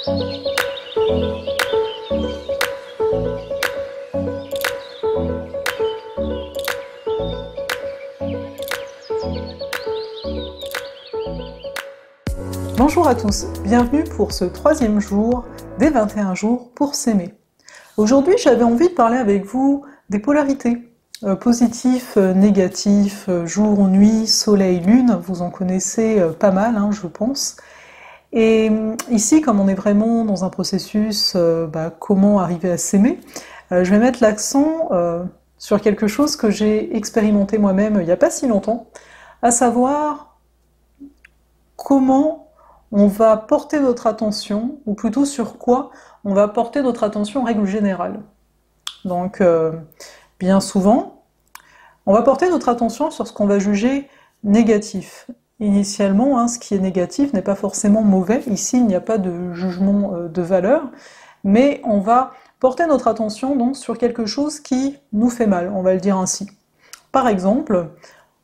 Bonjour à tous, bienvenue pour ce troisième jour des 21 jours pour s'aimer. Aujourd'hui, j'avais envie de parler avec vous des polarités, positif, négatif, jour, nuit, soleil, lune, vous en connaissez pas mal, hein, je pense. Et ici, comme on est vraiment dans un processus comment arriver à s'aimer, je vais mettre l'accent sur quelque chose que j'ai expérimenté moi-même il n'y a pas si longtemps, à savoir comment on va porter notre attention, ou plutôt sur quoi on va porter notre attention en règle générale. Donc, bien souvent, on va porter notre attention sur ce qu'on va juger négatif. Initialement, hein, ce qui est négatif n'est pas forcément mauvais, ici il n'y a pas de jugement de valeur, mais on va porter notre attention donc sur quelque chose qui nous fait mal, on va le dire ainsi. Par exemple,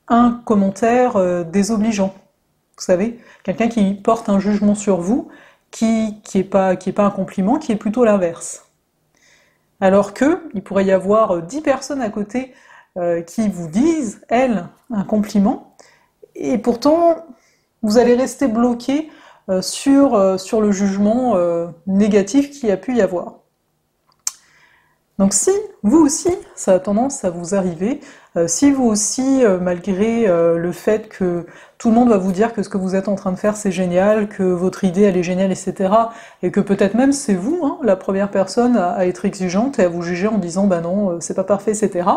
un commentaire désobligeant. Vous savez, quelqu'un qui porte un jugement sur vous, qui est pas un compliment, qui est plutôt l'inverse. Alors que, il pourrait y avoir 10 personnes à côté qui vous disent, elles, un compliment, et pourtant, vous allez rester bloqué sur le jugement négatif qu'il y a pu y avoir. Donc si, vous aussi, ça a tendance à vous arriver, si vous aussi, malgré le fait que tout le monde va vous dire que ce que vous êtes en train de faire c'est génial, que votre idée elle est géniale, etc., et que peut-être même c'est vous, hein, la première personne à être exigeante et à vous juger en disant bah non, c'est pas parfait, etc.,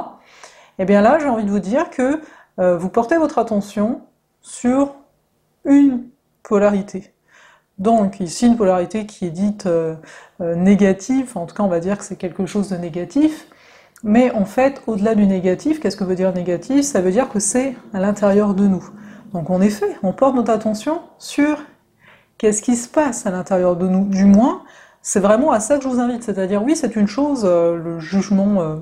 et bien là j'ai envie de vous dire que vous portez votre attention sur une polarité. Donc ici une polarité qui est dite négative, en tout cas on va dire que c'est quelque chose de négatif, mais en fait au-delà du négatif, qu'est-ce que veut dire négatif? Ça veut dire que c'est à l'intérieur de nous. Donc en effet, on porte notre attention sur qu'est-ce qui se passe à l'intérieur de nous, du moins c'est vraiment à ça que je vous invite, c'est-à-dire oui c'est une chose, le jugement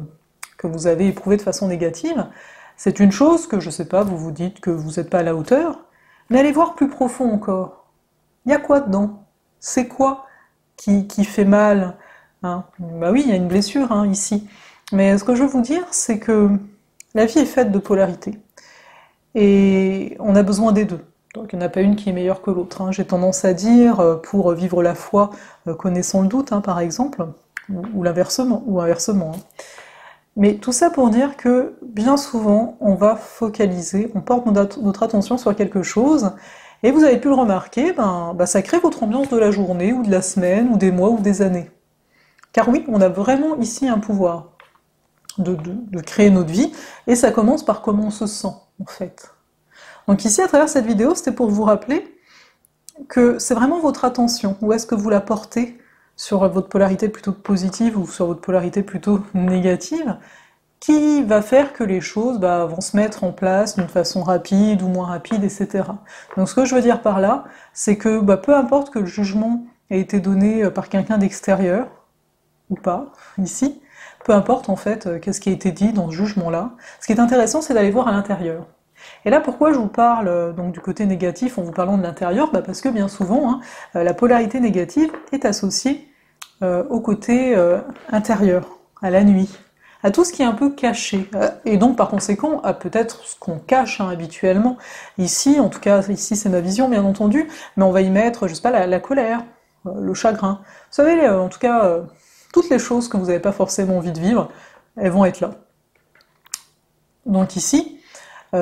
que vous avez éprouvé de façon négative, c'est une chose que je sais pas, vous vous dites que vous n'êtes pas à la hauteur, mais allez voir plus profond encore. Il y a quoi dedans? C'est quoi qui fait mal, hein? Bah oui, il y a une blessure hein, ici. Mais ce que je veux vous dire, c'est que la vie est faite de polarité. Et on a besoin des deux. Donc il n'y en a pas une qui est meilleure que l'autre. Hein. J'ai tendance à dire, pour vivre la foi, connaissons le doute, hein, par exemple, ou l'inversement, ou inversement. Hein. Mais tout ça pour dire que bien souvent, on va focaliser, on porte notre attention sur quelque chose, et vous avez pu le remarquer, ça crée votre ambiance de la journée, ou de la semaine, ou des mois, ou des années. Car oui, on a vraiment ici un pouvoir de créer notre vie, et ça commence par comment on se sent, en fait. Donc ici, à travers cette vidéo, c'était pour vous rappeler que c'est vraiment votre attention, où est-ce que vous la portez, sur votre polarité plutôt positive, ou sur votre polarité plutôt négative, qui va faire que les choses vont se mettre en place d'une façon rapide ou moins rapide, etc. Donc ce que je veux dire par là, c'est que peu importe que le jugement ait été donné par quelqu'un d'extérieur, ou pas, ici, peu importe en fait qu'est-ce qui a été dit dans ce jugement-là, ce qui est intéressant c'est d'aller voir à l'intérieur. Et là pourquoi je vous parle donc du côté négatif en vous parlant de l'intérieur, parce que bien souvent, hein, la polarité négative est associée au côté intérieur, à la nuit, à tout ce qui est un peu caché, et donc par conséquent à peut-être ce qu'on cache hein, habituellement. Ici, en tout cas, ici c'est ma vision bien entendu, mais on va y mettre, je sais pas, la colère, le chagrin. Vous savez, en tout cas, toutes les choses que vous n'avez pas forcément envie de vivre, elles vont être là. Donc ici,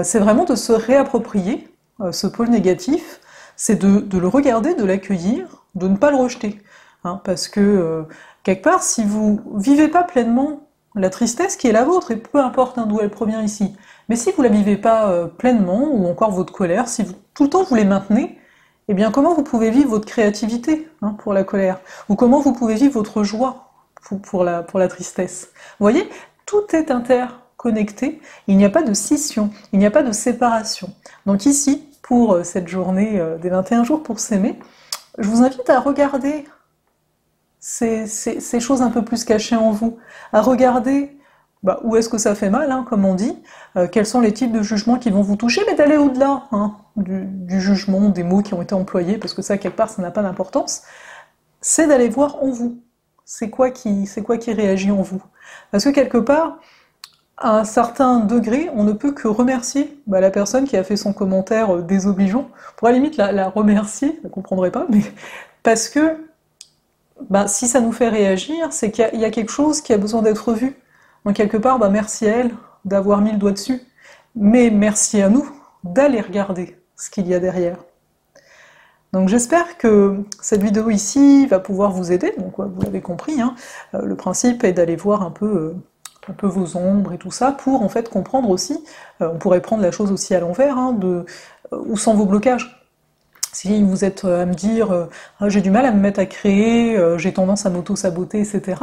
c'est vraiment de se réapproprier ce pôle négatif, c'est de le regarder, de l'accueillir, de ne pas le rejeter. Hein, parce que, quelque part, si vous vivez pas pleinement la tristesse qui est la vôtre, et peu importe hein, d'où elle provient ici, mais si vous la vivez pas pleinement, ou encore votre colère, si tout le temps vous les maintenez, eh bien comment vous pouvez vivre votre créativité hein, pour la colère? Ou comment vous pouvez vivre votre joie pour la tristesse? Vous voyez, tout est interconnecté, il n'y a pas de scission, il n'y a pas de séparation. Donc ici, pour cette journée des 21 jours pour s'aimer, je vous invite à regarder ces choses un peu plus cachées en vous, à regarder où est-ce que ça fait mal, hein, comme on dit, quels sont les types de jugements qui vont vous toucher, mais d'aller au-delà hein, du jugement, des mots qui ont été employés, parce que ça, quelque part, ça n'a pas d'importance, c'est d'aller voir en vous. C'est quoi qui réagit en vous? Parce que quelque part, à un certain degré, on ne peut que remercier la personne qui a fait son commentaire désobligeant. On pourrait à la limite la remercier, elle ne comprendrait pas, mais parce que si ça nous fait réagir, c'est qu'il y a quelque chose qui a besoin d'être vu. Donc quelque part, merci à elle d'avoir mis le doigt dessus. Mais merci à nous d'aller regarder ce qu'il y a derrière. Donc j'espère que cette vidéo ici va pouvoir vous aider, donc vous l'avez compris, hein, le principe est d'aller voir un peu vos ombres et tout ça, pour en fait comprendre aussi, on pourrait prendre la chose aussi à l'envers, hein, où sont vos blocages. Si vous êtes à me dire ah, j'ai du mal à me mettre à créer, j'ai tendance à m'auto-saboter, etc.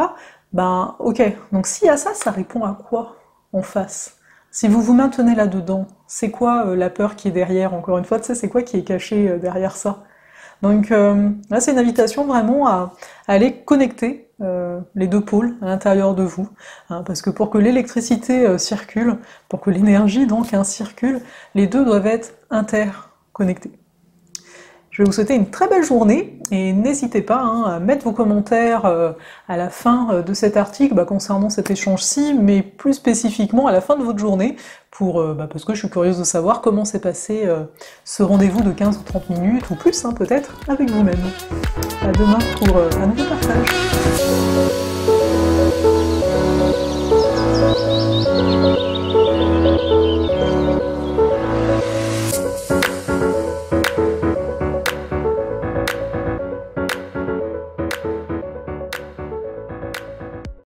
Ok, donc s'il y a ça, ça répond à quoi en face? Si vous vous maintenez là-dedans, c'est quoi la peur qui est derrière, encore une fois, tu sais, c'est quoi qui est caché derrière ça? Donc là, c'est une invitation vraiment à aller connecter les deux pôles à l'intérieur de vous, hein, parce que pour que l'électricité circule, pour que l'énergie donc circule, les deux doivent être interconnectés. Je vais vous souhaiter une très belle journée, et n'hésitez pas à mettre vos commentaires à la fin de cet article concernant cet échange-ci, mais plus spécifiquement à la fin de votre journée, parce que je suis curieuse de savoir comment s'est passé ce rendez-vous de 15 ou 30 minutes, ou plus peut-être, avec vous-même. À demain pour un nouveau partage.